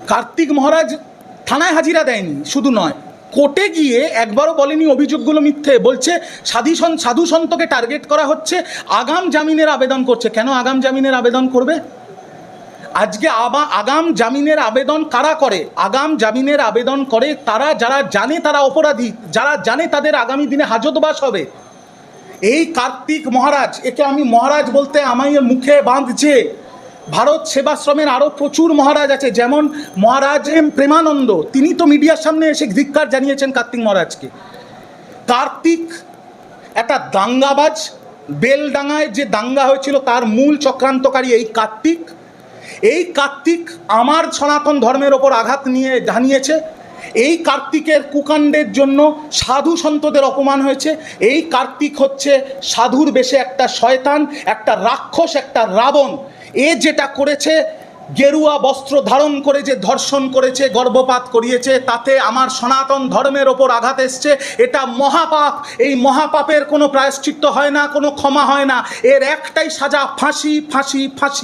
কার্তিক মহারাজ থানায় হাজিরা দেয়নি, শুধু নয় কোর্টে গিয়ে একবারও বলেনি অভিযোগগুলো মিথ্যে, বলছে সাধু সন্তকে টার্গেট করা হচ্ছে, আগাম জামিনের আবেদন করছে। কেন আগাম জামিনের আবেদন করবে? আজকে আগাম জামিনের আবেদন কারা করে? আগাম জামিনের আবেদন করে তারা যারা জানে তারা অপরাধী, যারা জানে তাদের আগামী দিনে হাজতবাস হবে। এই কার্তিক মহারাজ, একে আমি মহারাজ বলতে আমার মুখে বাঁধছে। ভারত সেবাশ্রমের আরও প্রচুর মহারাজ আছে, যেমন মহারাজ প্রেমানন্দ, তিনি তো মিডিয়ার সামনে এসে ধিক্কার জানিয়েছেন কার্তিক মহারাজকে। কার্তিক একটা দাঙ্গাবাজ, বেলডাঙ্গায় যে দাঙ্গা হয়েছিল তার মূল চক্রান্তকারী এই কার্তিক। এই কার্তিক আমার সনাতন ধর্মের ওপর আঘাত নিয়ে জানিয়েছে। এই কার্তিকের কুকাণ্ডের জন্য সাধু সন্তদের অপমান হয়েছে। এই কার্তিক হচ্ছে সাধুর বেশে একটা শয়তান, একটা রাক্ষস, একটা রাবণ। এ যেটা করেছে, গেরুয়া বস্ত্র ধারণ করে যে ধর্ষণ করেছে, গর্ভপাত করিয়েছে, তাতে আমার সনাতন ধর্মের ওপর আঘাত এসছে। এটা মহাপাপ। এই মহাপাপের কোনো প্রায়শ্চিত্ত হয় না, কোনো ক্ষমা হয় না। এর একটাই সাজা, ফাঁসি, ফাঁসি, ফাঁসি।